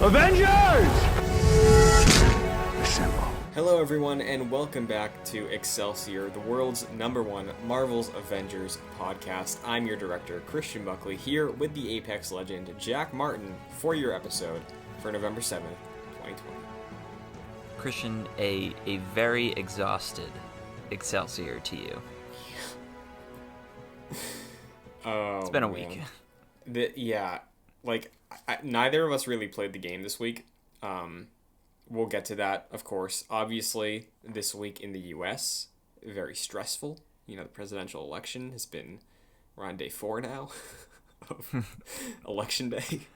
Avengers! Assemble. Hello everyone and welcome back to Excelsior, the world's #1 Marvel's Avengers podcast. I'm your director, Christian Buckley, here with the Apex legend, Jack Martin, for your episode for November 7th, 2020. Christian, a very exhausted Excelsior to you. Oh, it's been a man. week. Neither of us really played the game this week. We'll get to that, of course. Obviously, this week in the U.S., very stressful. You know, the presidential election has been, we're on day 4 now of election day.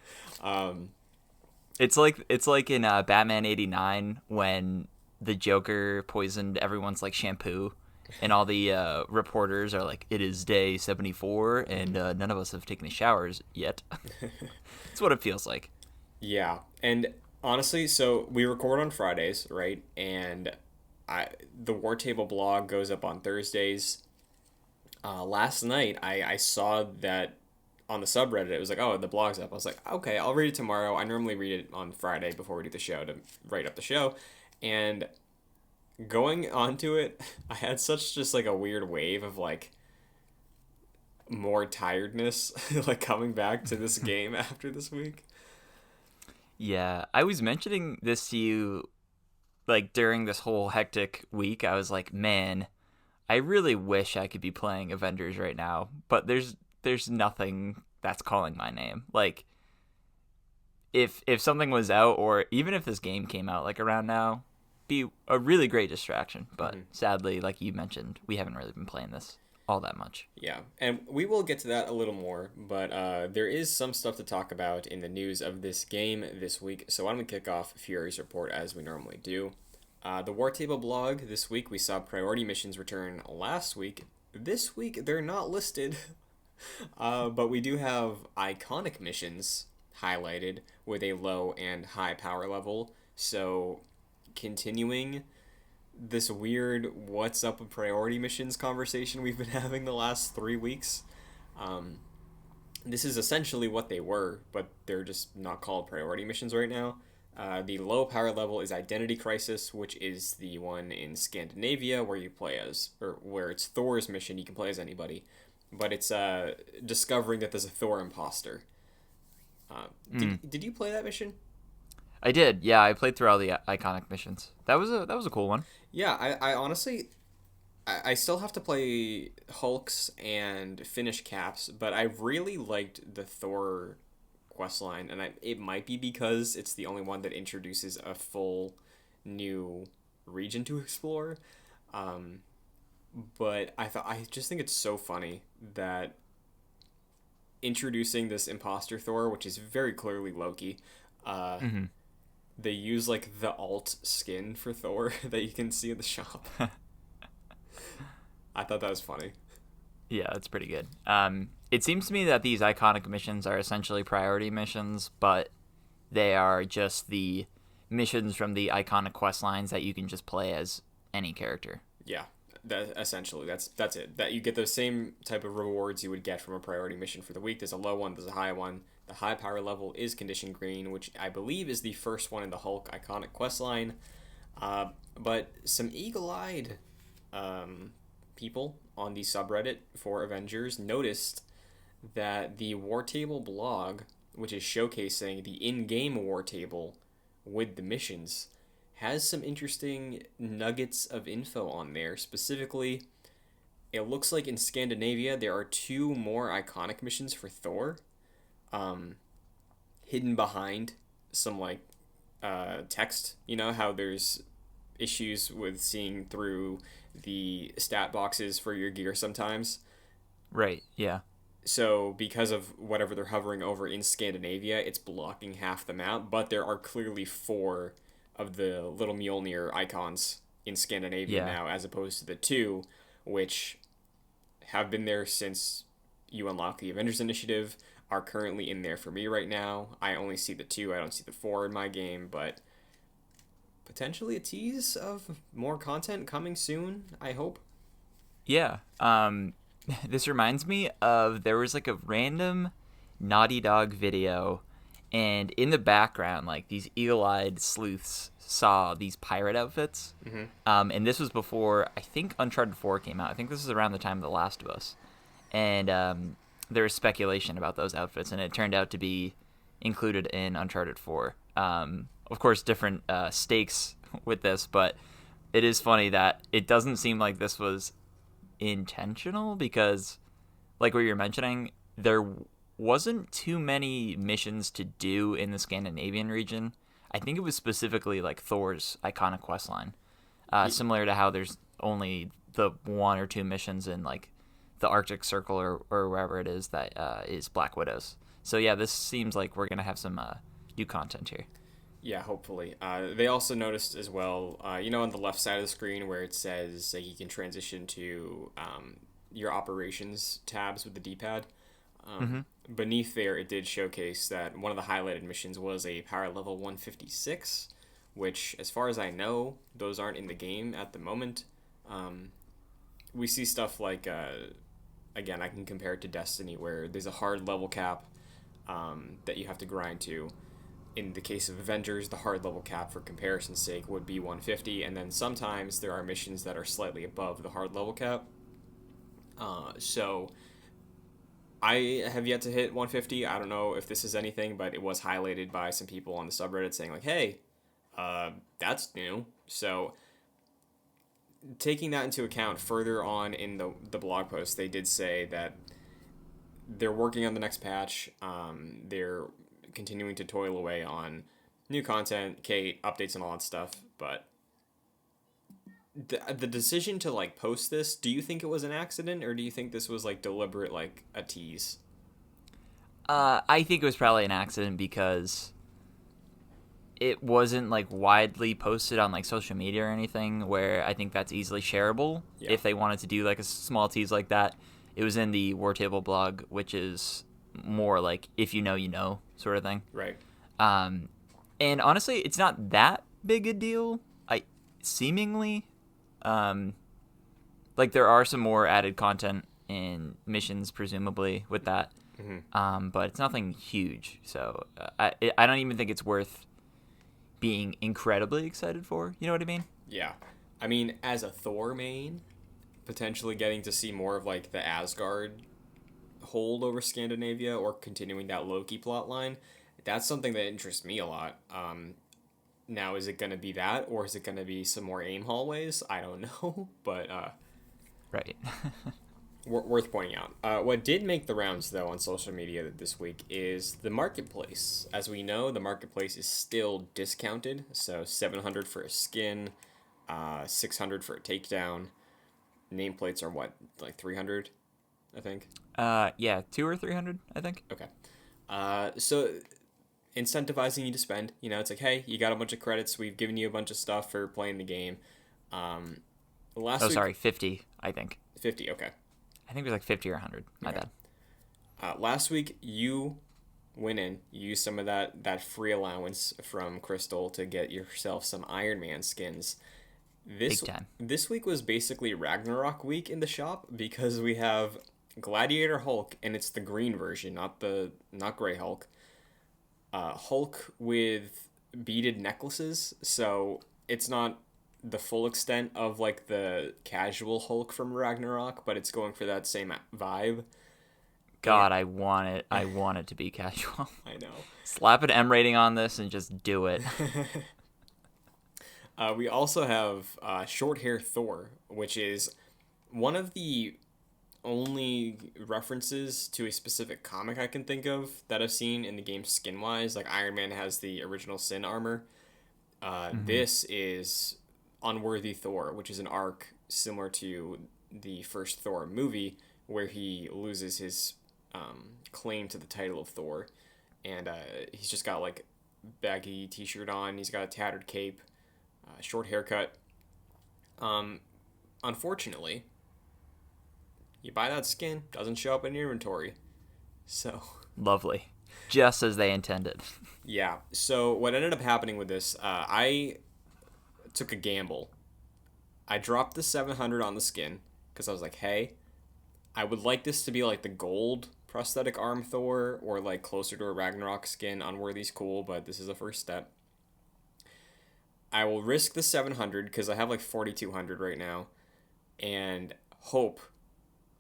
It's like in Batman '89 when the Joker poisoned everyone's like shampoo, and all the reporters are like, "It is day 74, and none of us have taken showers yet." That's what it feels like. Yeah, and honestly, so we record on Fridays, right? And the War Table blog goes up on Thursdays. Last night, I saw that on the subreddit, it was like, oh, the blog's up. I was like, okay, I'll read it tomorrow. I normally read it on Friday before we do the show to write up the show. And going onto it, I had such just like a weird wave of like more tiredness, like coming back to this game after this week. Yeah, I was mentioning this to you, like, during this whole hectic week. I was like, man, I really wish I could be playing Avengers right now, but there's nothing that's calling my name. Like, if something was out, or even if this game came out, like, around now, be a really great distraction. But sadly, like you mentioned, we haven't really been playing this all that much. Yeah, and we will get to that a little more, but there is some stuff to talk about in the news of this game this week, so why don't we kick off Fury's report as we normally do. The War Table blog, this week we saw priority missions return last week. This week they're not listed, but we do have iconic missions highlighted with a low and high power level, so continuing this weird what's up with priority missions conversation we've been having the last 3 weeks. This is essentially what they were, but they're just not called priority missions right now. The low power level is Identity Crisis, which is the one in Scandinavia where you play as, or where it's Thor's mission, you can play as anybody. But it's discovering that there's a Thor imposter. Did you play that mission? I did, yeah. I played through all the iconic missions. That was a cool one. Yeah, I honestly, I still have to play Hulks and finish Caps, but I really liked the Thor questline, and it might be because it's the only one that introduces a full new region to explore. But I just think it's so funny that introducing this imposter Thor, which is very clearly Loki, they use like the alt skin for Thor that you can see in the shop. I thought that was funny. Yeah, that's pretty good. It seems to me that these iconic missions are essentially priority missions, but they are just the missions from the iconic quest lines that you can just play as any character. Yeah, essentially that's it. That you get those same type of rewards you would get from a priority mission for the week. There's a low one, there's a high one. The high power level is Condition Green, which I believe is the first one in the Hulk iconic questline. But some eagle-eyed people on the subreddit for Avengers noticed that the War Table blog, which is showcasing the in-game War Table with the missions, has some interesting nuggets of info on there. Specifically, it looks like in Scandinavia there are 2 more iconic missions for Thor, hidden behind some like text. You know how there's issues with seeing through the stat boxes for your gear sometimes? Right, yeah. So because of whatever they're hovering over in Scandinavia, it's blocking half the map, but there are clearly 4 of the little Mjolnir icons in Scandinavia now, as opposed to the 2, which have been there since you unlock the Avengers Initiative, are currently in there for me right now. I only see the 2, I don't see the 4 in my game, but potentially a tease of more content coming soon, I hope. Yeah. This reminds me of, there was like a random Naughty Dog video, and in the background, like these eagle-eyed sleuths saw these pirate outfits. And this was before I think Uncharted 4 came out. I think this was around the time of The Last of Us, and there was speculation about those outfits, and it turned out to be included in Uncharted 4. Of course, different stakes with this, but it is funny that it doesn't seem like this was intentional because, like what you're mentioning, there wasn't too many missions to do in the Scandinavian region. I think it was specifically like Thor's iconic questline, similar to how there's only the one or two missions in like the Arctic Circle or wherever it is that is Black Widows. So yeah, this seems like we're gonna have some new content here. Yeah, hopefully. They also noticed as well, on the left side of the screen where it says you can transition to your operations tabs with the D-pad. Beneath there, it did showcase that one of the highlighted missions was a power level 156, which, as far as I know, those aren't in the game at the moment. We see stuff like, again, I can compare it to Destiny, where there's a hard level cap that you have to grind to. In the case of Avengers, the hard level cap, for comparison's sake, would be 150, and then sometimes there are missions that are slightly above the hard level cap. So I have yet to hit 150. I don't know if this is anything, but it was highlighted by some people on the subreddit saying like, hey, that's new. So taking that into account, further on in the blog post, they did say that they're working on the next patch. They're continuing to toil away on new content, Kate, updates, and all that stuff. But the decision to like post this, do you think it was an accident, or do you think this was like deliberate, like a tease? I think it was probably an accident because it wasn't like widely posted on like social media or anything where I think that's easily shareable. Yeah. If they wanted to do like a small tease like that, it was in the War Table blog, which is more like if you know sort of thing. Right. And honestly, it's not that big a deal. Seemingly, like there are some more added content in missions presumably with that. But it's nothing huge. So I don't even think it's worth being incredibly excited for. You know what I mean? Yeah. I mean, as a Thor main, potentially getting to see more of like the Asgard hold over Scandinavia or continuing that Loki plot line, that's something that interests me a lot. Now, is it going to be that, or is it going to be some more AIM hallways? I don't know, but right. worth pointing out. What did make the rounds, though, on social media this week is the marketplace. As we know, the marketplace is still discounted, so $700 for a skin, $600 for a takedown. Nameplates are what, like $300, I think? Yeah, 200 or 300, I think. Okay. So incentivizing you to spend, it's like, hey, you got a bunch of credits, we've given you a bunch of stuff for playing the game. Last week, Sorry, 50, I think. 50, okay. I think it was like 50 or 100. My bad. Last week, you went in, you used some of that free allowance from Crystal to get yourself some Iron Man skins. Big time. This week was basically Ragnarok week in the shop because we have Gladiator Hulk, and it's the green version, not Gray Hulk. Hulk with beaded necklaces, so it's not the full extent of like the casual Hulk from Ragnarok, but it's going for that same vibe. God, I want it. I want it to be casual. I know. Slap an M rating on this and just do it. We also have short hair Thor, which is one of the only references to a specific comic I can think of that I've seen in the game skin wise. Like Iron Man has the original Sin armor. This is Unworthy Thor, which is an arc similar to the first Thor movie where he loses his claim to the title of Thor, and he's just got like baggy t-shirt on, he's got a tattered cape, short haircut. Unfortunately, you buy that skin, doesn't show up in your inventory. So lovely, just as they intended. Yeah. So what ended up happening with this, I took a gamble. I dropped the $700 on the skin because I was like, hey, I would like this to be like the gold prosthetic arm Thor or like closer to a Ragnarok skin. Unworthy's cool, but this is a first step. I will risk the 700 because I have like 4,200 right now, and hope,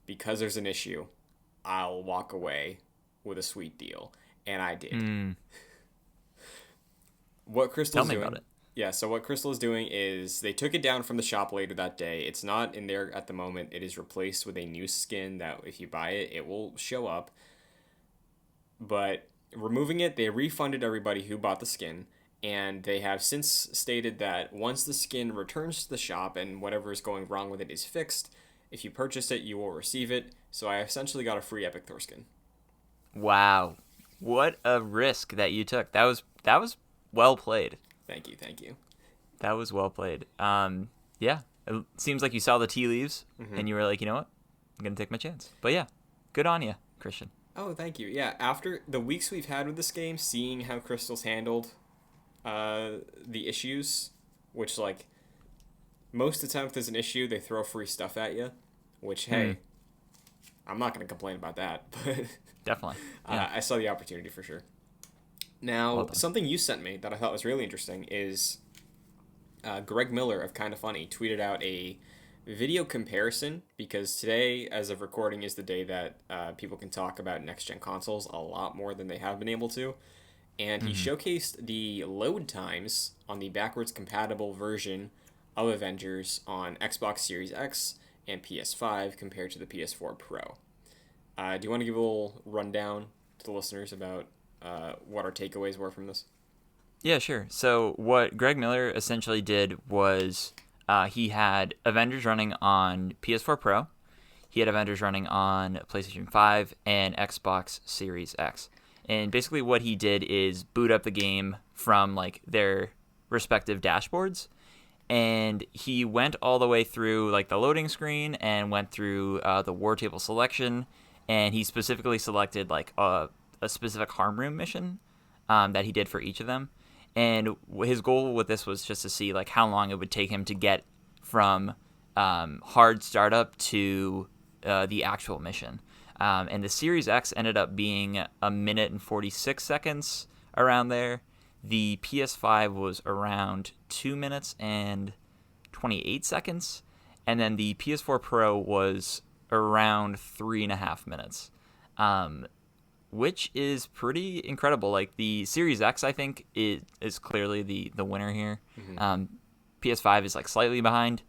because there's an issue, I'll walk away with a sweet deal. And I did. What Crystal's Tell me doing? about it. Yeah, so what Crystal is doing is they took it down from the shop later that day. It's not in there at the moment. It is replaced with a new skin that if you buy it, it will show up. But removing it, they refunded everybody who bought the skin, and they have since stated that once the skin returns to the shop and whatever is going wrong with it is fixed, if you purchase it, you will receive it. So I essentially got a free Epic Thor skin. Wow, what a risk that you took. That was well played. Thank you, thank you. That was well played. Yeah, it seems like you saw the tea leaves and you were like, you know what, I'm gonna take my chance. But yeah, good on you, Christian. Oh, thank you. Yeah, after the weeks we've had with this game, seeing how Crystal's handled the issues, which like most of the time if there's an issue, they throw free stuff at you, which hey, I'm not gonna complain about that, but Definitely. Yeah. I saw the opportunity for sure. Now, Well done. something you sent me that I thought was really interesting is Greg Miller of Kinda Funny tweeted out a video comparison because today, as of recording, is the day that people can talk about next-gen consoles a lot more than they have been able to. And he showcased the load times on the backwards compatible version of Avengers on Xbox Series X and PS5 compared to the PS4 Pro. Do you want to give a little rundown to the listeners about what our takeaways were from this? Yeah, sure. So what Greg Miller essentially did was he had Avengers running on PS4 Pro, he had Avengers running on PlayStation 5 and Xbox Series X. And basically what he did is boot up the game from like their respective dashboards, and he went all the way through like the loading screen and went through the war table selection, and he specifically selected like a specific harm room mission that he did for each of them. And his goal with this was just to see like how long it would take him to get from hard startup to the actual mission. And the Series X ended up being 1 minute and 46 seconds around there. The PS5 was around 2 minutes and 28 seconds. And then the PS4 Pro was around 3.5 minutes, which is pretty incredible. Like the Series X, I think, is clearly the winner here. PS5 is like slightly behind.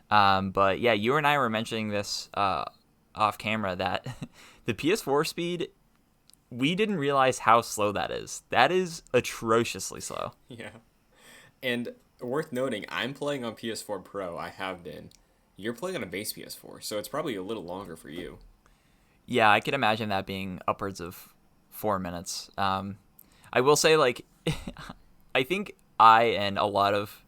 But yeah, you and I were mentioning this off camera that the PS4 speed, we didn't realize how slow that is. That is atrociously slow. Yeah. And worth noting, I'm playing on PS4 Pro. I have been. You're playing on a base PS4, so it's probably a little longer for you. Yeah, I could imagine that being upwards of 4 minutes. I will say, like, I think I and a lot of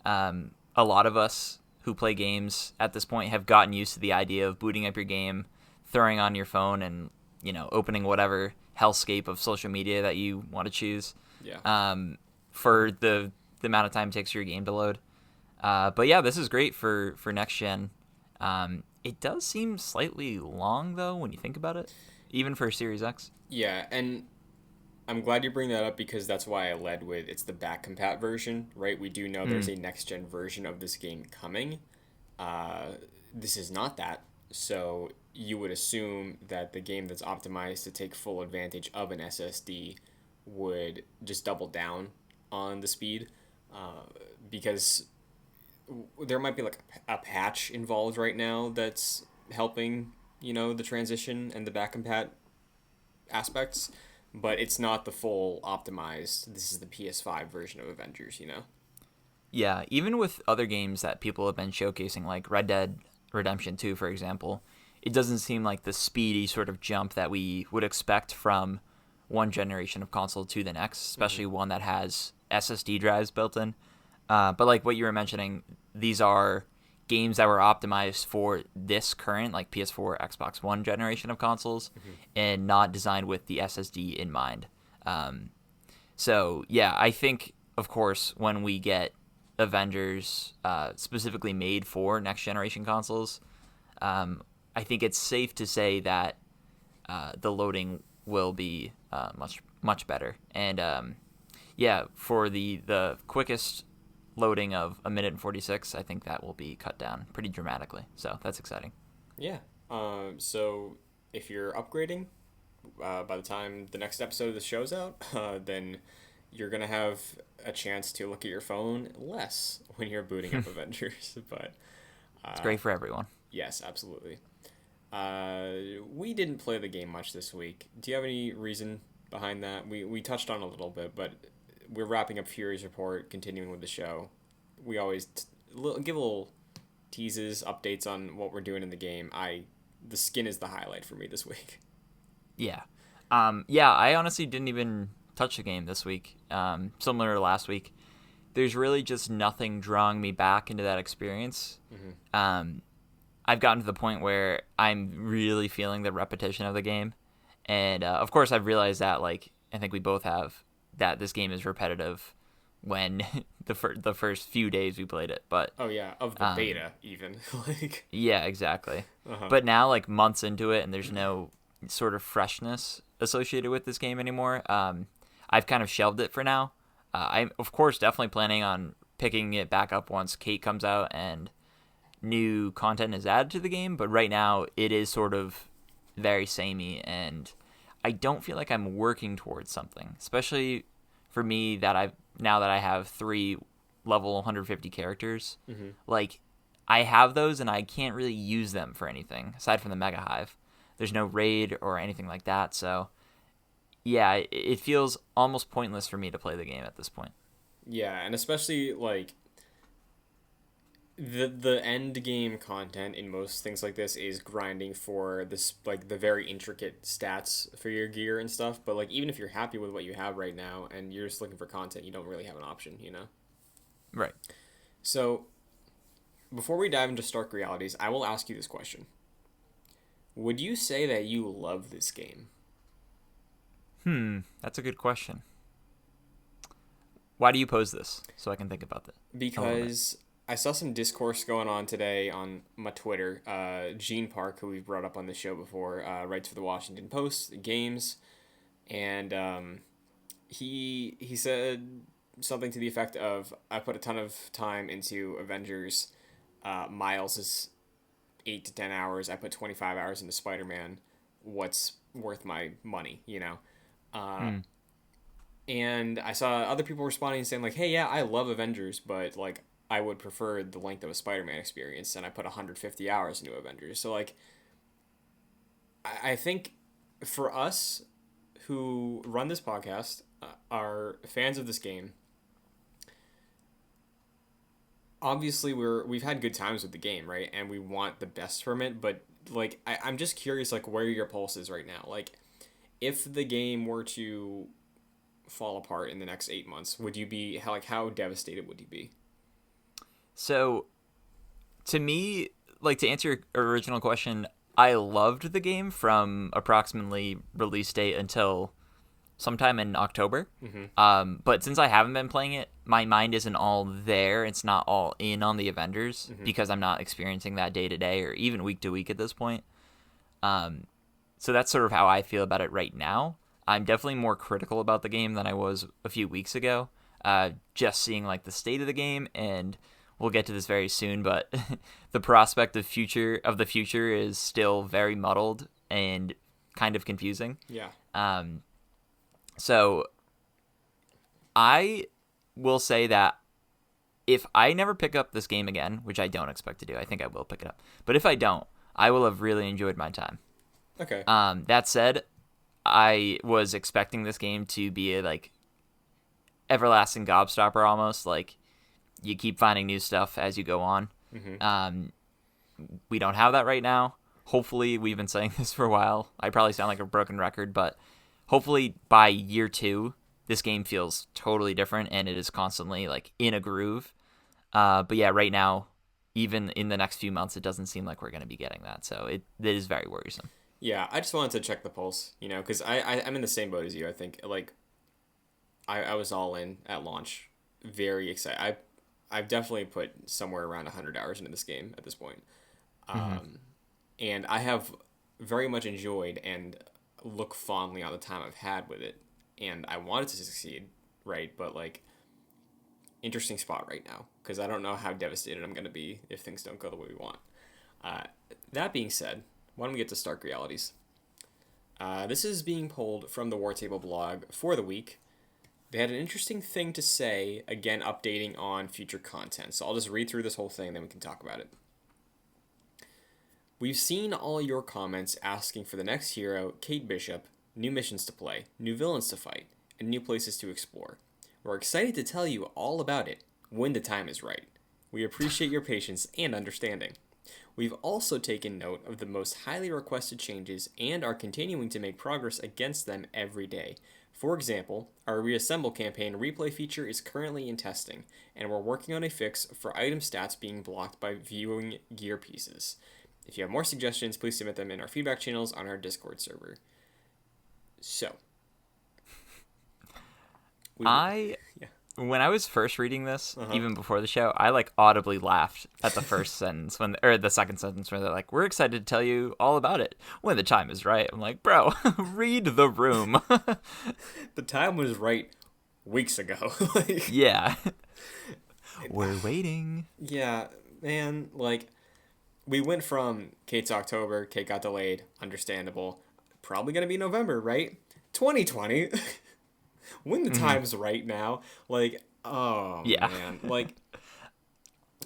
us who play games at this point have gotten used to the idea of booting up your game, throwing on your phone, and opening whatever hellscape of social media that you want to choose. Yeah. For the amount of time it takes for your game to load. But yeah, this is great for next gen. It does seem slightly long though when you think about it, even for Series X. Yeah, and I'm glad you bring that up because that's why I led with it's the back compat version, right? We do know there's a next gen version of this game coming. This is not that, so you would assume that the game that's optimized to take full advantage of an SSD would just double down on the speed, because there might be like a patch involved right now that's helping the transition and the back compat aspects, but it's not the full optimized. This is the PS5 version of Avengers. Yeah, even with other games that people have been showcasing, like Red Dead Redemption 2, for example, it doesn't seem like the speedy sort of jump that we would expect from one generation of console to the next, especially one that has SSD drives built in. But like what you were mentioning, these are games that were optimized for this current like PS4, Xbox One generation of consoles, and not designed with the SSD in mind. So yeah, I think of course when we get Avengers specifically made for next generation consoles, I think it's safe to say that the loading will be much better. And yeah, for the quickest loading of 1 minute and 46, I think that will be cut down pretty dramatically. So that's exciting. Yeah. So if you're upgrading, by the time the next episode of the show's out, then you're gonna have a chance to look at your phone less when you're booting up Avengers. But It's great for everyone. yes, absolutely. We didn't play the game much this week. Do you have any reason behind that? We touched on it a little bit, but we're wrapping up Fury's report, continuing with the show. We always give a little teases, updates on what we're doing in the game. The skin is the highlight for me this week. Yeah. Yeah, I honestly didn't even touch the game this week. Similar to last week, there's really just nothing drawing me back into that experience. I've gotten to the point where I'm really feeling the repetition of the game. And, of course, I've realized that, like, I think we both have, that this game is repetitive when the first few days we played it. But Oh yeah, of the beta even. Like yeah, exactly. But now, like, months into it, and there's no sort of freshness associated with this game anymore. I've kind of shelved it for now. I'm, of course, definitely planning on picking it back up once Kate comes out and new content is added to the game. But right now, it is sort of very samey, and I don't feel like I'm working towards something, especially for me now that I have 3 level 150 characters. Like, I have those, and I can't really use them for anything aside from the Mega Hive. There's no raid or anything like that, so yeah, it feels almost pointless for me to play the game at this point. yeah, and especially like the end game content in most things like this is grinding for this, like the very intricate stats for your gear and stuff. But like even if you're happy with what you have right now and you're just looking for content, you don't really have an option, you know. Right. So before we dive into stark realities, I will ask you this question: would you say that you love this game? That's a good question. Why do you pose this so I can think about that? Because I saw some discourse going on today on my Twitter. Gene Park, who we've brought up on the show before, writes for the Washington Post games, and he said something to the effect of, "I put a ton of time into Avengers. Miles is 8 to 10 hours. I put 25 hours into Spider-Man. What's worth my money, you know?" And I saw other people responding and saying like, "Hey, yeah, I love Avengers, but like I would prefer the length of a Spider-Man experience, and I put 150 hours into Avengers." So like, I think for us who run this podcast, are fans of this game. Obviously, we've had good times with the game, right? And we want the best from it. But like, I'm just curious, like, where your pulse is right now. Like, if the game were to fall apart in the next 8 months, would you be how devastated would you be? So, to me, like, to answer your original question, I loved the game from approximately release date until sometime in October. But since I haven't been playing it, my mind isn't all there. It's not all in on the Avengers because I'm not experiencing that day to day or even week to week at this point. So that's sort of how I feel about it right now. I'm definitely more critical about the game than I was a few weeks ago. Just seeing like the state of the game, and we'll get to this very soon, but the prospect of the future is still very muddled and kind of confusing. Yeah. So I will say that if I never pick up this game again, which I don't expect to do, I think I will pick it up. But if I don't, I will have really enjoyed my time. Okay. That said, I was expecting this game to be a like everlasting gobstopper almost. Like, you keep finding new stuff as you go on. We don't have that right now. Hopefully, we've been saying this for a while. I probably sound like a broken record, but hopefully by year 2, this game feels totally different and it is constantly like in a groove. But yeah, right now, even in the next few months, it doesn't seem like we're going to be getting that. So it is very worrisome. Yeah, I just wanted to check the pulse, you know, because I'm in the same boat as you. I think like I was all in at launch, very excited. I've definitely put somewhere around 100 hours into this game at this point. And I have very much enjoyed and look fondly on the time I've had with it, and I want it to succeed, right? But like, interesting spot right now because I don't know how devastated I'm gonna be if things don't go the way we want. Uh, that being said, why don't we get to Stark Realities? This is being pulled from the War Table blog for the week. They had an interesting thing to say, again, updating on future content. So I'll just read through this whole thing, then we can talk about it. We've seen all your comments asking for the next hero, Kate Bishop, new missions to play, new villains to fight, and new places to explore. We're excited to tell you all about it when the time is right. We appreciate your patience and understanding. We've also taken note of the most highly requested changes and are continuing to make progress against them every day. For example, our Reassemble campaign replay feature is currently in testing, and we're working on a fix for item stats being blocked by viewing gear pieces. If you have more suggestions, please submit them in our feedback channels on our Discord server. So, when I was first reading this, even before the show, I like audibly laughed at the first sentence or the second sentence where they're like, "We're excited to tell you all about it when the time is right." I'm like, bro, read the room. The time was right weeks ago. Yeah. We're waiting. Yeah, man, like, we went from Kate's October, Kate got delayed, understandable, probably gonna be November, right? 2020. When the time's right now, like, oh, yeah. man. Like,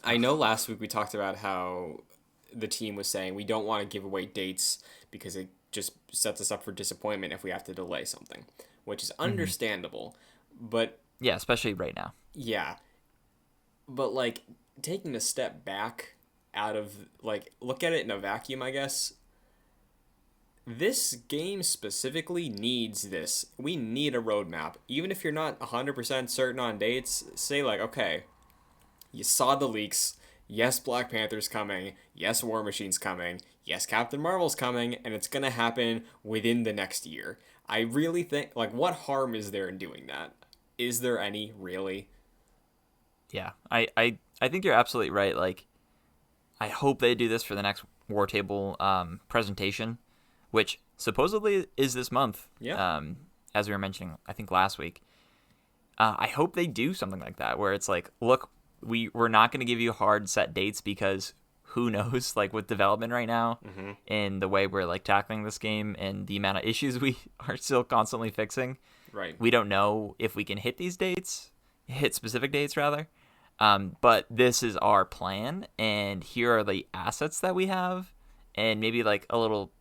I know last week we talked about how the team was saying we don't want to give away dates because it just sets us up for disappointment if we have to delay something, which is understandable. But yeah, especially right now. yeah. But, like, taking a step back out of, like, look at it in a vacuum, I guess. This game specifically needs this. We need a roadmap. Even if you're not 100% certain on dates, say like, okay, you saw the leaks. Yes, Black Panther's coming. Yes, War Machine's coming. Yes, Captain Marvel's coming. And it's going to happen within the next year. I really think, like, what harm is there in doing that? Is there any, really? Yeah, I think you're absolutely right. Like, I hope they do this for the next War Table presentation, which supposedly is this month. Yeah. As we were mentioning, I think last week. I hope they do something like that, where it's like, look, we're not going to give you hard set dates because who knows, like with development right now and the way we're like tackling this game and the amount of issues we are still constantly fixing. Right. We don't know if we can hit specific dates rather. But this is our plan, and here are the assets that we have, and maybe like a little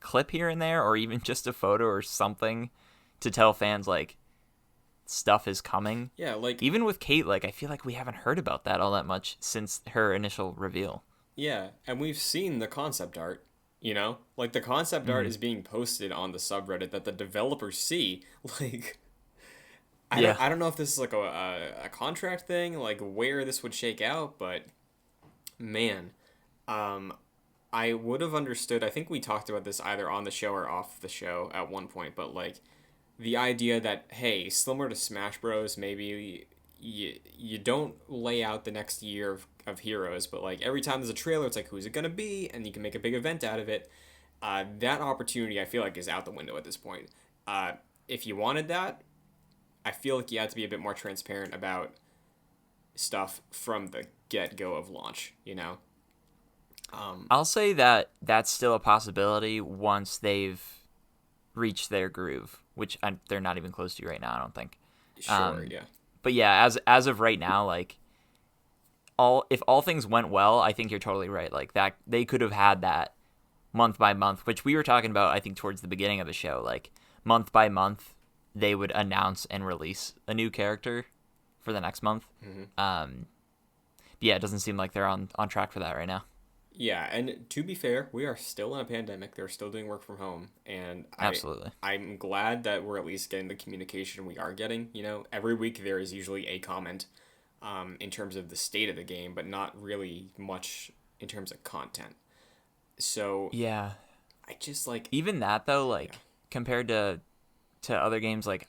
clip here and there, or even just a photo or something to tell fans like stuff is coming. Yeah, like even with Kate, like I feel like we haven't heard about that all that much since her initial reveal. Yeah, and we've seen the concept art, you know? Like the concept art is being posted on the subreddit that the developers see. Like I don't know if this is like a contract thing, like where this would shake out, but man, I would have understood. I think we talked about this either on the show or off the show at one point, but like the idea that, hey, similar to Smash Bros, maybe you don't lay out the next year of heroes, but like every time there's a trailer, it's like, who's it going to be? And you can make a big event out of it. That opportunity, I feel like, is out the window at this point. If you wanted that, I feel like you had to be a bit more transparent about stuff from the get-go of launch, you know? I'll say that that's still a possibility once they've reached their groove, which they're not even close to right now, I don't think. Sure, yeah. But yeah, as of right now, like if all things went well, I think you're totally right. Like that, they could have had that month by month, which we were talking about, I think, towards the beginning of the show. Like month by month, they would announce and release a new character for the next month. Yeah, it doesn't seem like they're on track for that right now. Yeah, and to be fair, we are still in a pandemic. They're still doing work from home, and Absolutely. I'm glad that we're at least getting the communication we are getting. You know, every week there is usually a comment in terms of the state of the game, but not really much in terms of content. So yeah, I just like even that though, like compared to other games, like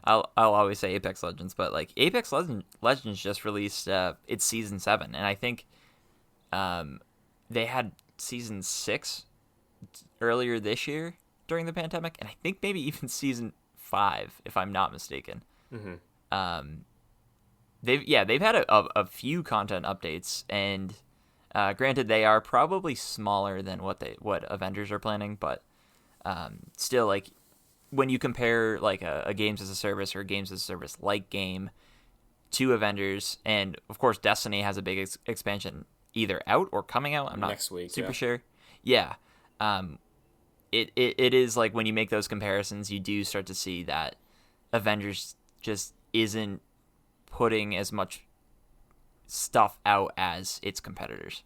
I'll always say Apex Legends, but like Apex Legends just released its season 7, and I think they had season 6 earlier this year during the pandemic, and I think maybe even season 5, if I'm not mistaken. Mm-hmm. Um, they've had a few content updates, and granted, they are probably smaller than what Avengers are planning, but still, like when you compare like a games as a service or a games as a service like game to Avengers, and of course Destiny has a big expansion either out or coming out. I'm not Next week, super yeah. sure. Yeah, it is like when you make those comparisons, you do start to see that Avengers just isn't putting as much stuff out as its competitors.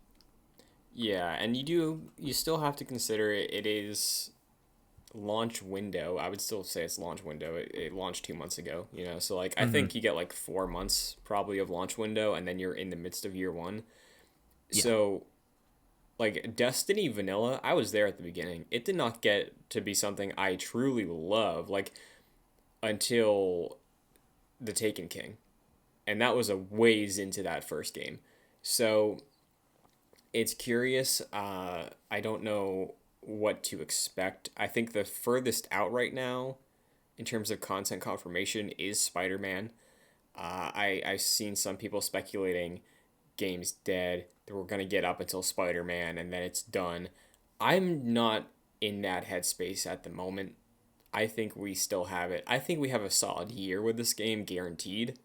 Yeah, and you still have to consider it is launch window. I would still say it's launch window. It launched 2 months ago, so like I Mm-hmm. think you get like 4 months probably of launch window, and then you're in the midst of year one. Yeah. So like Destiny Vanilla, I was there at the beginning. It did not get to be something I truly love like until the Taken King, and that was a ways into that first game. So it's curious. I don't know what to expect. I think the furthest out right now in terms of content confirmation is Spider-Man. I've seen some people speculating game's dead, that we're gonna get up until Spider-Man and then it's done. I'm not in that headspace at the moment. I think we still have it. I think we have a solid year with this game guaranteed.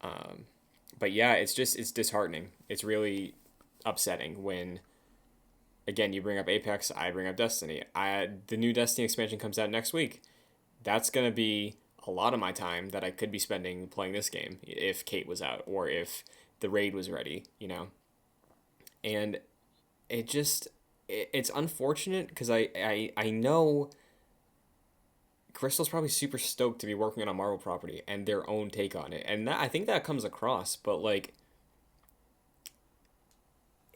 But yeah, it's disheartening. It's really upsetting when again you bring up Apex, I bring up Destiny. The new Destiny expansion comes out next week. That's gonna be a lot of my time that I could be spending playing this game if Kate was out or if the raid was ready. And it's unfortunate because I know Crystal's probably super stoked to be working on a Marvel property and their own take on it, and I think that comes across. But like,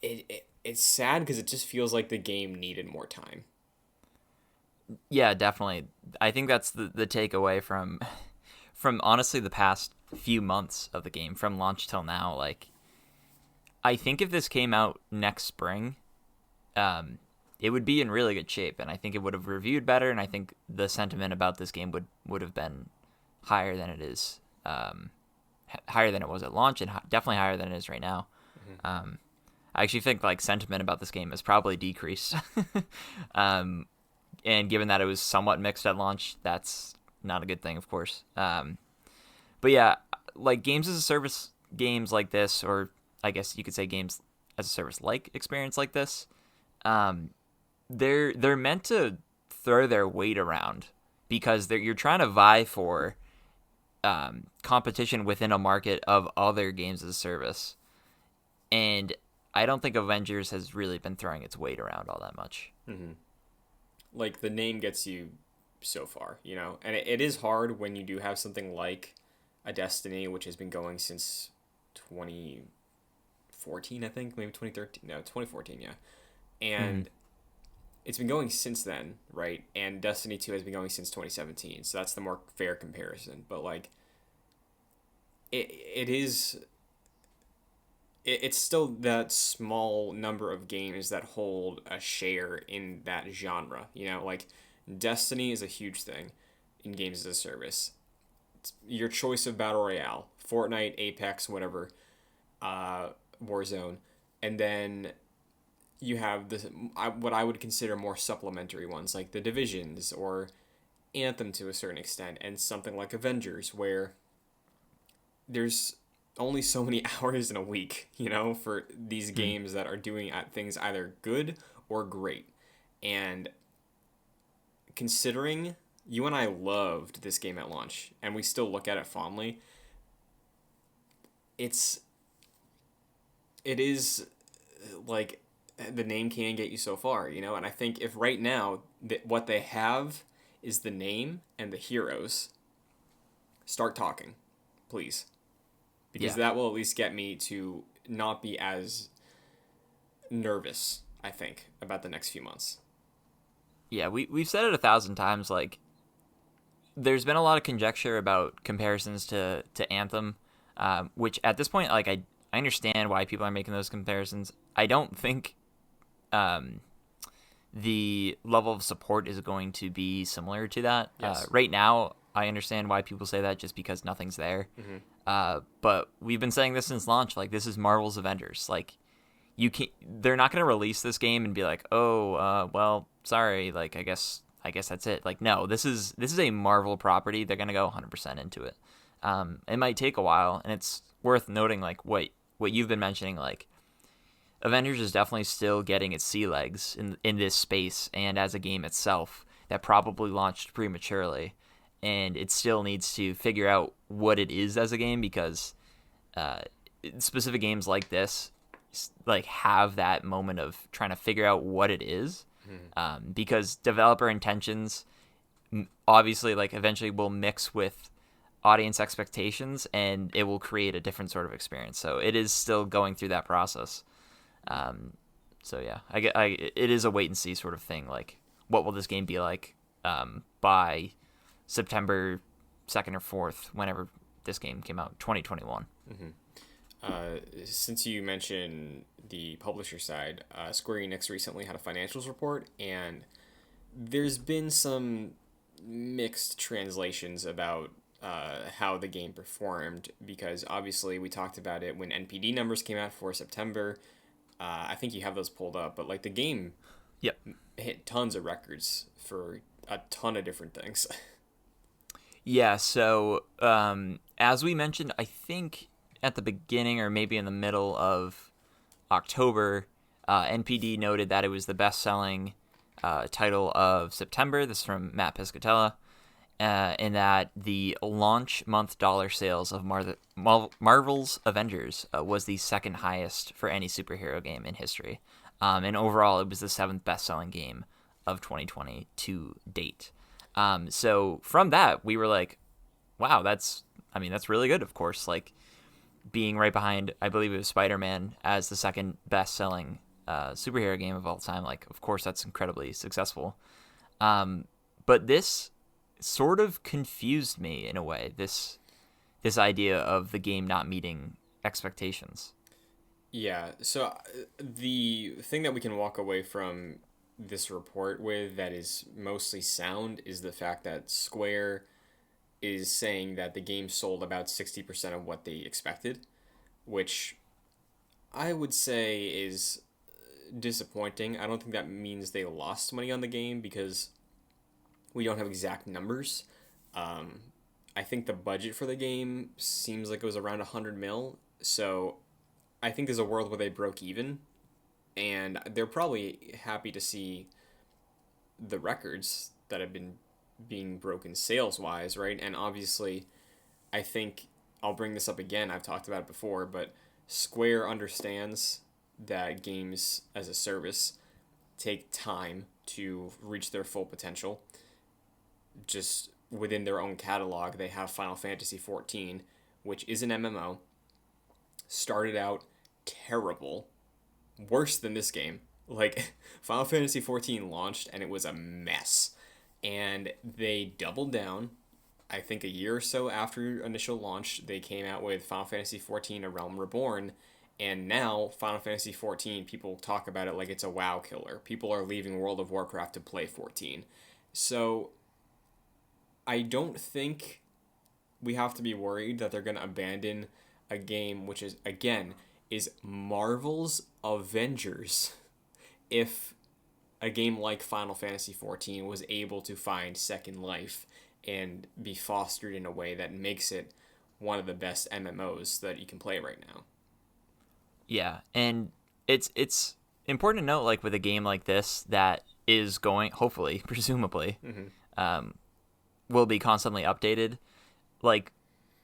it's sad because it just feels like the game needed more time. Yeah, definitely. I think that's the takeaway from honestly the past few months of the game from launch till now. Like, I think if this came out next spring, it would be in really good shape, and I think it would have reviewed better, and I think the sentiment about this game would have been higher than it is, higher than it was at launch, and definitely higher than it is right now. Mm-hmm. Um, I actually think like sentiment about this game has probably decreased. And given that it was somewhat mixed at launch, that's not a good thing, of course. But yeah, like games as a service games like this, or I guess you could say games as a service like experience like this, um, they're meant to throw their weight around because you're trying to vie for competition within a market of other games as a service, and I don't think Avengers has really been throwing its weight around all that much. Mm-hmm. Like the name gets you so far, and it is hard when you do have something like a Destiny, which has been going since 2014, I think, maybe 2013, no, 2014, yeah, Mm-hmm. and it's been going since then, right? And Destiny 2 has been going since 2017, so that's the more fair comparison. But like, it is it's still that small number of games that hold a share in that genre. Like Destiny is a huge thing in games as a service. It's your choice of battle royale, Fortnite, Apex, whatever, uh, Warzone, and then you have what I would consider more supplementary ones like the Divisions or Anthem to a certain extent, and something like Avengers where there's only so many hours in a week, for these games that are doing things either good or great. And considering you and I loved this game at launch, and we still look at it fondly, it's it is like the name can get you so far, and I think if right now that what they have is the name and the heroes, start talking, please. Because Yeah. that will at least get me to not be as nervous, I think, about the next few months. Yeah, we've said it 1,000 times. Like, there's been a lot of conjecture about comparisons to Anthem, which at this point, like, I understand why people are making those comparisons. I don't think the level of support is going to be similar to that. Yes. Right now, I understand why people say that just because nothing's there. But we've been saying this since launch. Like, this is Marvel's Avengers. Like, they're not going to release this game and be like, oh, well, sorry. Like, I guess that's it. Like, no, this is a Marvel property. They're going to go 100% into it. It might take a while, and it's worth noting, like, what you've been mentioning, like, Avengers is definitely still getting its sea legs in this space and as a game itself that probably launched prematurely, and it still needs to figure out what it is as a game because specific games like this like have that moment of trying to figure out what it is, because developer intentions obviously like eventually will mix with audience expectations and it will create a different sort of experience. So it is still going through that process. So yeah, it is a wait and see sort of thing. Like, what will this game be like by September 2nd or 4th, whenever this game came out, 2021. Since you mentioned the publisher side, Square Enix recently had a financials report, and there's been some mixed translations about how the game performed, because obviously we talked about it when NPD numbers came out for September. I think you have those pulled up, but like the game Yep. hit tons of records for a ton of different things. Yeah, so as we mentioned, I think at the beginning or maybe in the middle of October, NPD noted that it was the best-selling title of September. This is from Matt Piscatella. In that the launch month dollar sales of Marvel's Avengers was the second highest for any superhero game in history. And overall, it was the 7th best-selling game of 2020 to date. So from that, we were like, wow, that's really good, of course. Like, being right behind, I believe it was Spider-Man as the second best-selling superhero game of all time. Like, of course, that's incredibly successful. But this sort of confused me in a way, this idea of the game not meeting expectations. Yeah, so the thing that we can walk away from this report with that is mostly sound is the fact that Square is saying that the game sold about 60% of what they expected, which I would say is disappointing. I don't think that means they lost money on the game because we don't have exact numbers. I think the budget for the game seems like it was around 100 mil, so I think there's a world where they broke even, and they're probably happy to see the records that have been being broken sales-wise, right? And obviously, I think, I'll bring this up again, I've talked about it before, but Square understands that games as a service take time to reach their full potential. Just within their own catalog, they have Final Fantasy XIV, which is an MMO, started out terrible, worse than this game. Like, Final Fantasy XIV launched and it was a mess, and they doubled down. I think a year or so after initial launch, they came out with Final Fantasy XIV: A Realm Reborn, and now Final Fantasy XIV, people talk about it like it's a WoW killer. People are leaving World of Warcraft to play 14. So I don't think we have to be worried that they're going to abandon a game which is, again, is Marvel's Avengers if a game like Final Fantasy XIV was able to find second life and be fostered in a way that makes it one of the best MMOs that you can play right now. Yeah, and it's important to note, like, with a game like this that is going, hopefully, presumably, will be constantly updated. Like,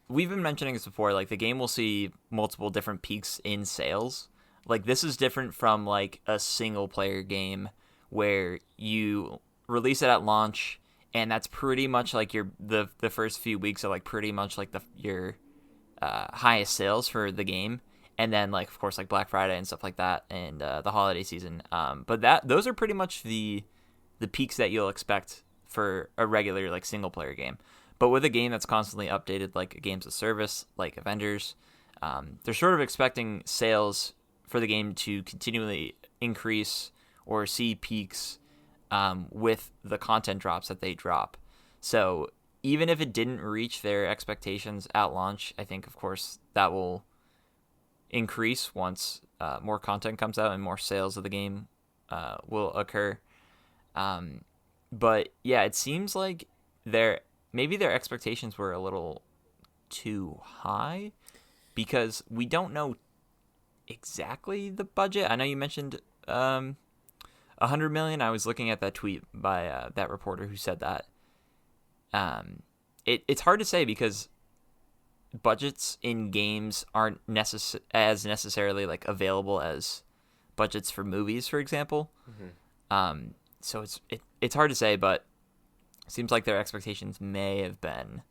we've been mentioning this before, like, the game will see multiple different peaks in sales. Like, this is different from, like, a single-player game where you release it at launch, and that's pretty much, like, the first few weeks are, like, pretty much, like, your highest sales for the game. And then, like, of course, like, Black Friday and stuff like that, and the holiday season. But those are pretty much the peaks that you'll expect for a regular, like, single-player game. But with a game that's constantly updated, like a games of service, like Avengers, they're sort of expecting sales for the game to continually increase or see peaks with the content drops that they drop. So even if it didn't reach their expectations at launch, I think, of course, that will increase once more content comes out and more sales of the game will occur. But yeah, it seems like maybe their expectations were a little too high because we don't know exactly the budget. I know you mentioned 100 million. I was looking at that tweet by that reporter who said that. It's hard to say because budgets in games aren't as necessarily like available as budgets for movies, for example. So it's hard to say, but it seems like their expectations may have been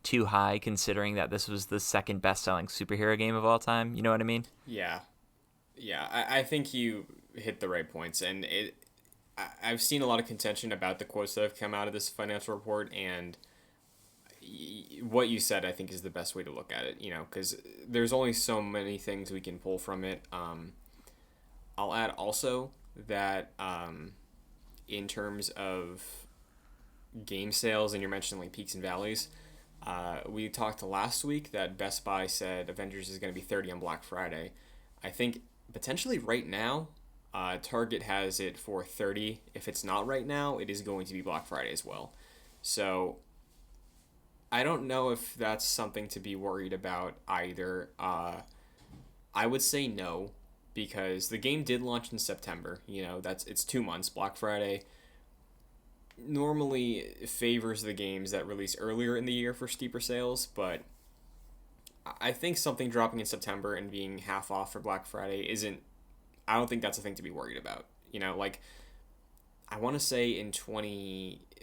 too high, considering that this was the second best-selling superhero game of all time. You know what I mean? Yeah, I think you hit the right points, and I've seen a lot of contention about the quotes that have come out of this financial report, and what you said, I think, is the best way to look at it. Because there's only so many things we can pull from it. I'll add also that in terms of game sales, and you're mentioning like peaks and valleys. We talked last week that Best Buy said Avengers is going to be 30 on Black Friday. I think potentially right now, Target has it for 30. If it's not right now, it is going to be Black Friday as well. So I don't know if that's something to be worried about either. I would say no, because the game did launch in September. It's 2 months. Black Friday normally favors the games that release earlier in the year for steeper sales, but I think something dropping in September and being half off for Black Friday isn't. I don't think that's a thing to be worried about. Like I want to say in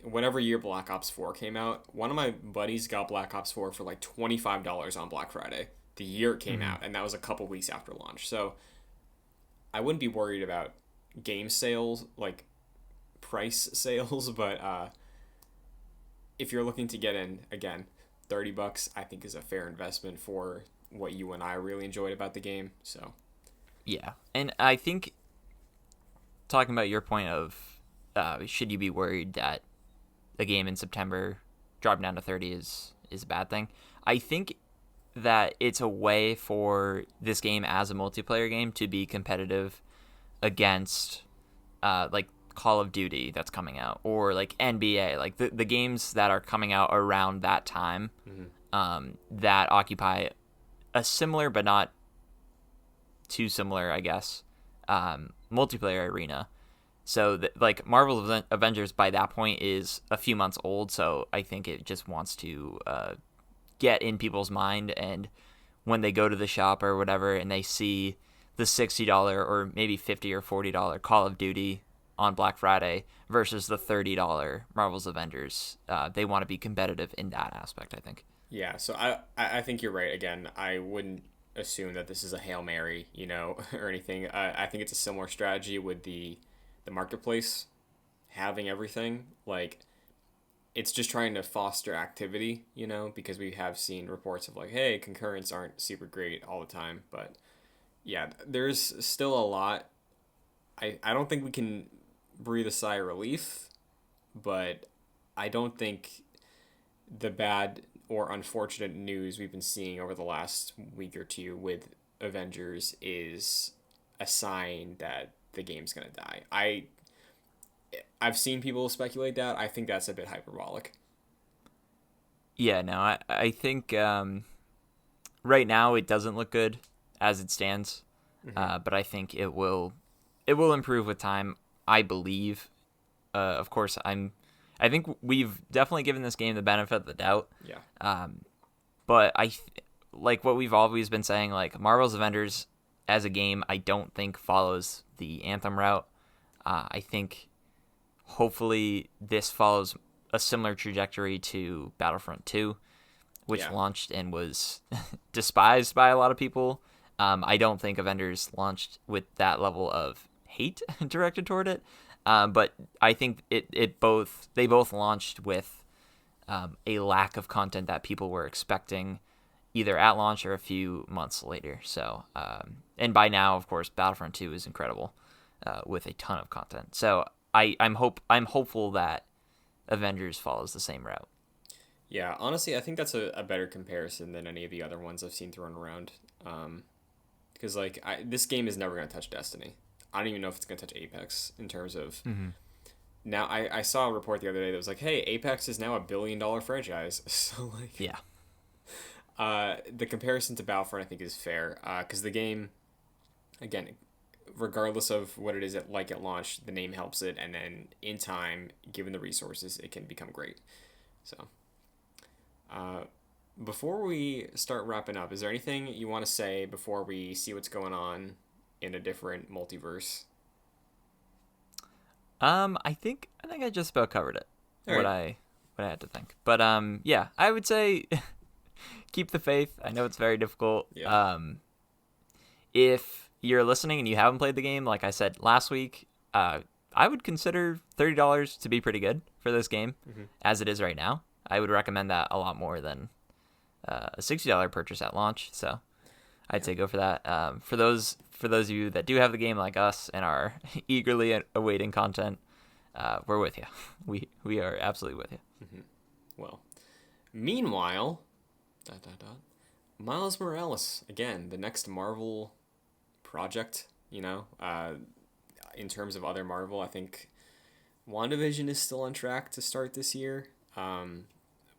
whatever year Black Ops 4 came out, one of my buddies got Black Ops 4 for like $25 on Black Friday the year it came out, and that was a couple weeks after launch. So I wouldn't be worried about game sales, like price sales, but if you're looking to get in, again, $30 I think is a fair investment for what you and I really enjoyed about the game. So yeah, and I think talking about your point of should you be worried that a game in September dropping down to 30 is a bad thing, I think that it's a way for this game as a multiplayer game to be competitive against like Call of Duty that's coming out, or like NBA, like the games that are coming out around that time, that occupy a similar but not too similar, I guess, multiplayer arena. So like Marvel's Avengers by that point is a few months old, so I think it just wants to get in people's mind, and when they go to the shop or whatever and they see the $60 or maybe $50 or $40 Call of Duty on Black Friday versus the $30 Marvel's Avengers, they want to be competitive in that aspect, I think. Yeah, so I think you're right. Again, I wouldn't assume that this is a Hail Mary, or anything. I think it's a similar strategy with the marketplace having everything. Like, it's just trying to foster activity, because we have seen reports of like, hey, concurrents aren't super great all the time. But yeah, there's still a lot. I don't think we can breathe a sigh of relief, but I don't think the bad or unfortunate news we've been seeing over the last week or two with Avengers is a sign that the game's going to die. I've seen people speculate that. I think that's a bit hyperbolic. Yeah, no, I think right now it doesn't look good as it stands, but I think it will improve with time, I believe. Of course, I think we've definitely given this game the benefit of the doubt. Yeah. But like what we've always been saying, like Marvel's Avengers as a game, I don't think follows the Anthem route. I think hopefully this follows a similar trajectory to Battlefront 2, which launched and was despised by a lot of people. I don't think Avengers launched with that level of hate directed toward it. But I think they both launched with a lack of content that people were expecting either at launch or a few months later. So, and by now, of course, Battlefront 2 is incredible with a ton of content. So I'm hopeful that Avengers follows the same route. Yeah, honestly, I think that's a better comparison than any of the other ones I've seen thrown around. Because like this game is never gonna touch Destiny. I don't even know if it's gonna touch Apex in terms of. Mm-hmm. Now I saw a report the other day that was like, hey, Apex is now $1 billion franchise. So like, Yeah. the comparison to Battlefront I think is fair. Because the game, again, regardless of what it is at launch, the name helps it, and then in time, given the resources, it can become great. So. Before we start wrapping up, is there anything you want to say before we see what's going on in a different multiverse? I think I just about covered it. All What right. I had to think. But yeah, I would say keep the faith. I know it's very difficult. Yeah. If you're listening and you haven't played the game, like I said last week, I would consider $30 to be pretty good for this game as it is right now. I would recommend that a lot more than a $60 purchase at launch. So I'd say go for that. For those of you that do have the game like us and are eagerly awaiting content, we're with you. We are absolutely with you. Well, meanwhile, Miles Morales again, the next Marvel project. In terms of other Marvel, I think WandaVision is still on track to start this year.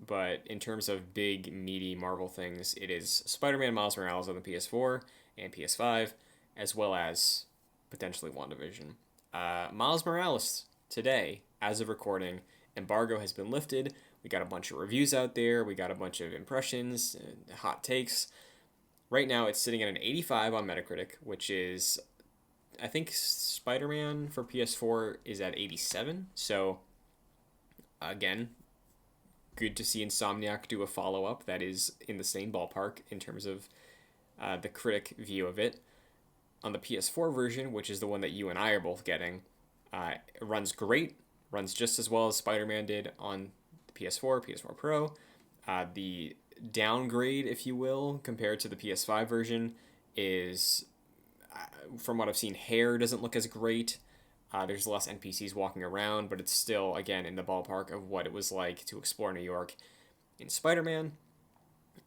But in terms of big, meaty Marvel things, it is Spider-Man Miles Morales on the PS4 and PS5, as well as potentially WandaVision. Miles Morales, today, as of recording, embargo has been lifted. We got a bunch of reviews out there. We got a bunch of impressions, hot takes. Right now, it's sitting at an 85 on Metacritic, which is, I think Spider-Man for PS4 is at 87. So, again, good to see Insomniac do a follow-up that is in the same ballpark in terms of the critic view of it. On the PS4 version, which is the one that you and I are both getting, it runs great, runs just as well as Spider-Man did on the PS4, PS4 Pro. The downgrade, if you will, compared to the PS5 version is, from what I've seen, hair doesn't look as great. There's less NPCs walking around, but it's still, again, in the ballpark of what it was like to explore New York in Spider-Man.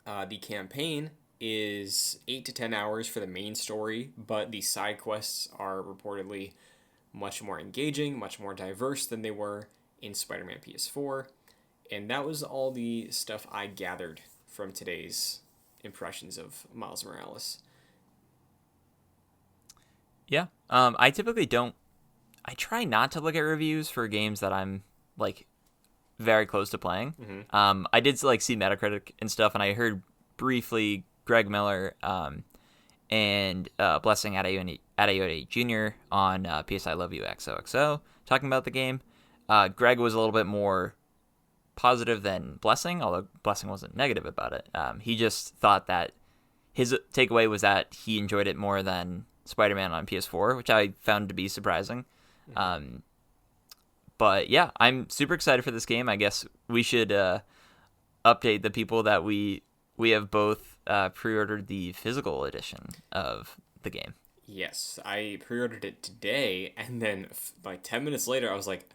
The campaign is 8 to 10 hours for the main story, but the side quests are reportedly much more engaging, much more diverse than they were in Spider-Man PS4. And that was all the stuff I gathered from today's impressions of Miles Morales. Yeah. I typically don't. I try not to look at reviews for games that I'm like very close to playing. I did like see Metacritic and stuff, and I heard briefly Greg Miller and Blessing Adeyote Jr. on PS I Love You XOXO talking about the game. Greg was a little bit more positive than Blessing, although Blessing wasn't negative about it. He just thought that his takeaway was that he enjoyed it more than Spider-Man on PS4, which I found to be surprising. But yeah, I'm super excited for this game. I guess we should update the people that we have both pre-ordered the physical edition of the game. Yes, I pre-ordered it today, and then like 10 minutes later, I was like,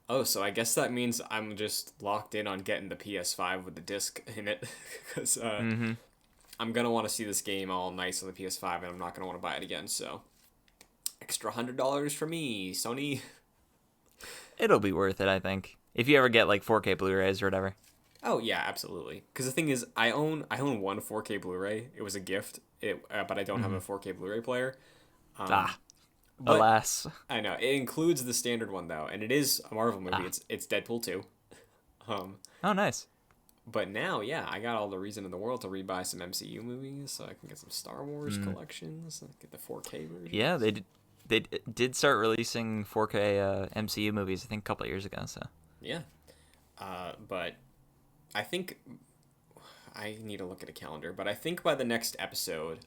oh, so I guess that means I'm just locked in on getting the PS5 with the disc in it, because I'm going to want to see this game all nice on the PS5, and I'm not going to want to buy it again, so extra $100 for me, Sony. It'll be worth it, I think. If you ever get like 4K Blu-rays or whatever. Oh yeah, absolutely. Because the thing is, I own one 4K Blu-ray. It was a gift. But I don't have a 4K Bluray player. But Alas. I know it includes the standard one though, and it is a Marvel movie. It's Deadpool 2. Oh, nice. But now, yeah, I got all the reason in the world to rebuy some MCU movies, so I can get some Star Wars collections, get the 4K version. Yeah, they did start releasing 4K MCU movies, I think, a couple of years ago. So yeah, but I think I need to look at a calendar. But I think by the next episode,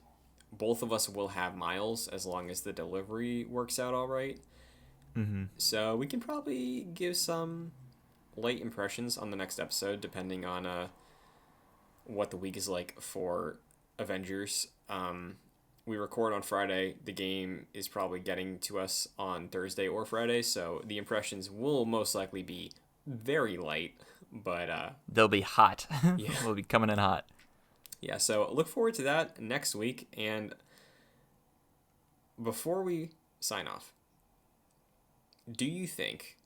both of us will have Miles, as long as the delivery works out all right. So we can probably give some late impressions on the next episode, depending on what the week is like for Avengers. we record on Friday. The game is probably getting to us on Thursday or Friday, so the impressions will most likely be very light, but they'll be hot. Yeah. We'll be coming in hot. Yeah, so look forward to that next week. And before we sign off, do you think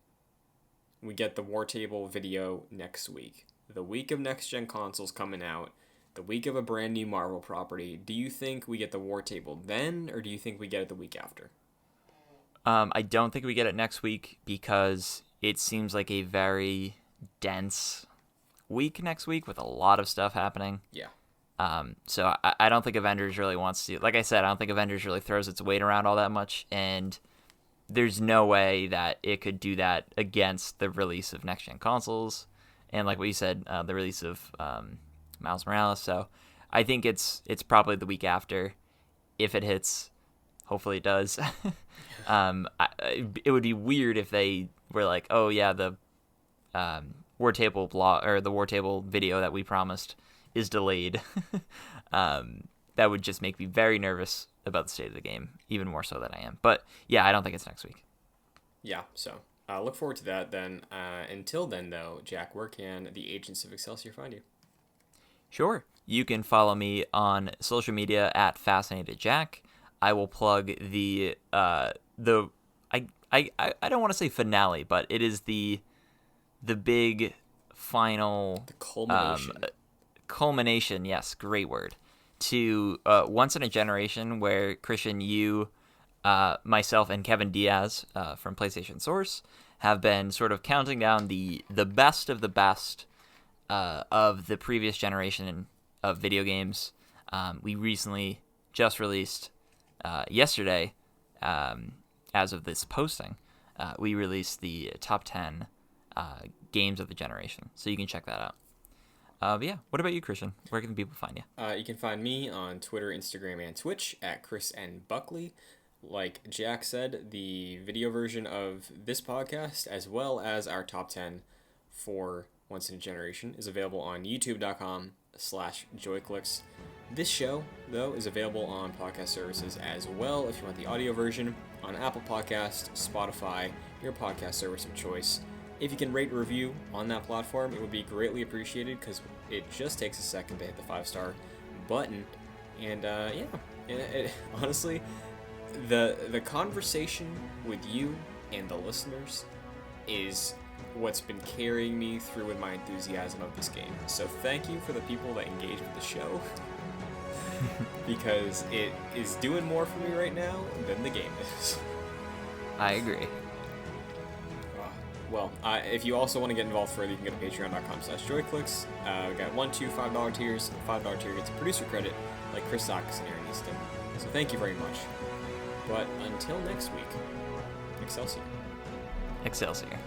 we get the War Table video next week? The week of next-gen consoles coming out, the week of a brand new Marvel property. Do you think we get the War Table then, or do you think we get it the week after? I don't think we get it next week because it seems like a very dense week next week with a lot of stuff happening. Yeah. So I don't think Avengers really wants to, like I said, I don't think Avengers really throws its weight around all that much, and there's no way that it could do that against the release of next-gen consoles, and like what you said, the release of Miles Morales. So I think it's probably the week after, if it hits. Hopefully it does. It would be weird if they were like, oh yeah, the War Table blog or the War Table video that we promised is delayed. That would just make me very nervous about the state of the game, even more so than I am. But yeah, I don't think it's next week. Yeah, so look forward to that then. Until then, though, Jack, where can the agents of Excelsior find you? Sure. You can follow me on social media at FascinatedJack. I will plug the I don't want to say finale, but it is the big final The culmination. Culmination, yes, great word, to Once in a Generation, where Christian, you, myself, and Kevin Diaz from PlayStation Source have been sort of counting down the best of the best of the previous generation of video games. We recently just released, yesterday, as of this posting, we released the top 10 games of the generation, so you can check that out. But yeah, what about you, Christian? Where can people find you? You can find me on Twitter, Instagram, and Twitch at Chris and Buckley. Like Jack said, the video version of this podcast, as well as our top 10 for Once in a Generation, is available on youtube.com/joyclicks. This show, though, is available on podcast services as well if you want the audio version, on Apple Podcasts, Spotify, your podcast service of choice. If you can rate and review on that platform, it would be greatly appreciated because it just takes a second to hit the 5-star button. And honestly, the conversation with you and the listeners is what's been carrying me through with my enthusiasm of this game. So thank you for the people that engage with the show because it is doing more for me right now than the game is. I agree. Well, if you also want to get involved further, you can go to patreon.com/joyclicks. We got $1, $2, $5 tiers. The $5 tier gets a producer credit like Chris Socks and Aaron Easton. So thank you very much. But until next week, Excelsior. Excelsior.